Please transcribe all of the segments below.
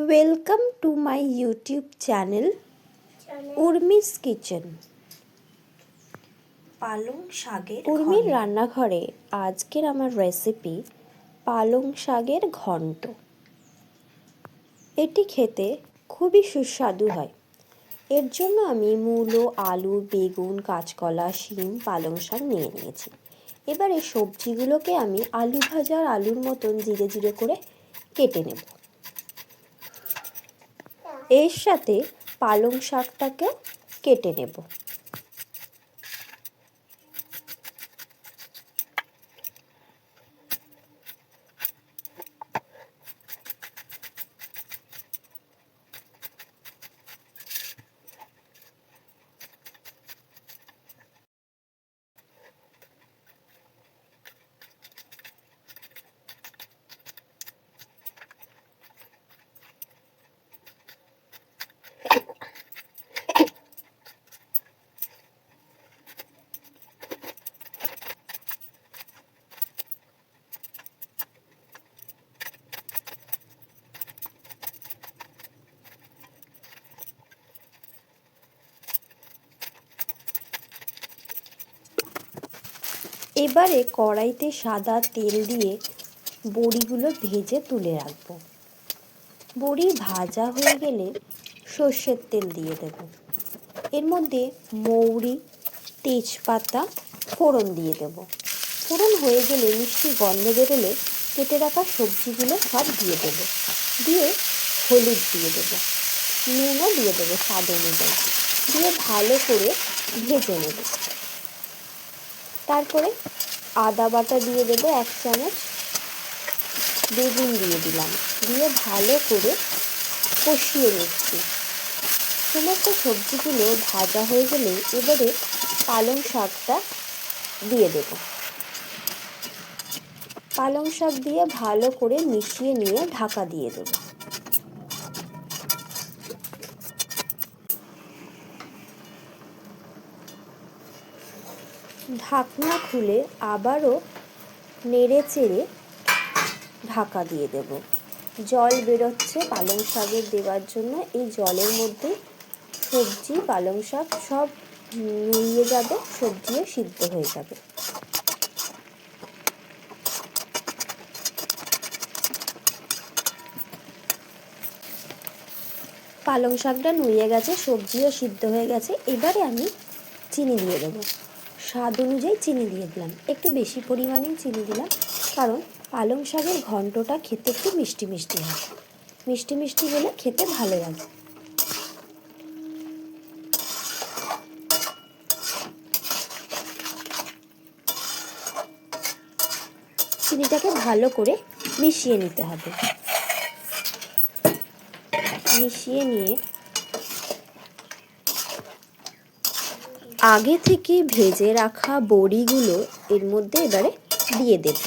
Welcome to my YouTube channel Urmi's kitchen. পালং শাকের উর্মির রান্নাঘরে আজকের আমার রেসিপি পালং শাকের ঘন্ট। এটি খেতে খুবই সুস্বাদু হয়। এর জন্য আমি মূলো, আলু, বেগুন, কাঁচকলা, শিম, পালং শাক নিয়ে নিয়েছি। এবার এই সবজিগুলোকে আমি আলু ভাজার আলুর মতন জিরে জিরে করে কেটে নেব। এর সাথে পালং শাকটাকেও কেটে নেব। এবারে কড়াইতে সাদা তেল দিয়ে বড়িগুলো ভেজে তুলে রাখবো। বড়ি ভাজা হয়ে গেলে সর্ষের তেল দিয়ে দেব। এর মধ্যে মৌরি, তেজপাতা ফোড়ন দিয়ে দেব। ফোড়ন হয়ে গেলে মিষ্টি গন্ধ বেরোলে কেটে রাখা সবজিগুলো সব দিয়ে দেবো। দিয়ে হলুদ দিয়ে দেবো, নুনও দিয়ে দেবো স্বাদ অনুযায়ী। দিয়ে ভালো করে ভেজে নেব। তারপরে আদা বাটা দিয়ে দেবো 1 চামচ, বেগুন দিয়ে দিলাম, দিয়ে ভালো করে কষিয়ে নিচ্ছি। সমস্ত সবজিগুলো ভাজা হয়ে গেলে এবারে পালং শাকটা দিয়ে দেব। পালং শাক দিয়ে ভালো করে মিশিয়ে নিয়ে ঢাকা দিয়ে দেব। ঢাকনা খুলে আবারও নেড়ে চেড়ে ঢাকা দিয়ে দেব। জল বেরোচ্ছে পালং শাকের দেওয়ার জন্য। এই জলের মধ্যে সবজি, পালং শাক সব নুয়ে যাবে, সবজিও সিদ্ধ হয়ে যাবে। পালং শাকটা নুয়ে গেছে, সবজিও সিদ্ধ হয়ে গেছে। এবারে আমি চিনি দিয়ে দেবো। স্বাদ অনুযায়ী চিনি দিয়ে দিলাম, একটু বেশি পরিমাণেই চিনি দিলাম, কারণ পালং শাকের ঘন্টটা খেতে একটু মিষ্টি মিষ্টি হয়। মিষ্টি মিষ্টি হলে খেতে ভালো লাগে। চিনিটাকে ভালো করে মিশিয়ে নিতে হবে। মিশিয়ে নিয়ে আগে থেকে ভেজে রাখা বড়িগুলো এর মধ্যে এবারে দিয়ে দেব।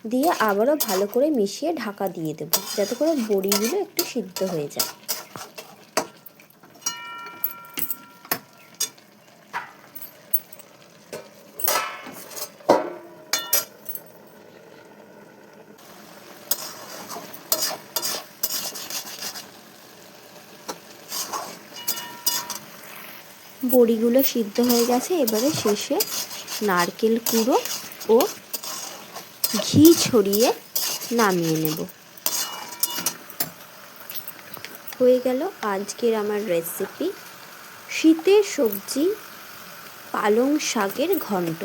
দিয়ে আবারও ভালো করে মিশিয়ে ঢাকা দিয়ে দেব, যাতে করে বড়িগুলো একটু সিদ্ধ হয়ে যায়। বড়িগুলো সিদ্ধ হয়ে গেছে। এবারে শেষে নারকেল কুড়ো ও ঘি ছড়িয়ে নামিয়ে নেব। হয়ে গেল আজকের আমার রেসিপি শীতের সবজি পালং শাকের ঘন্ট।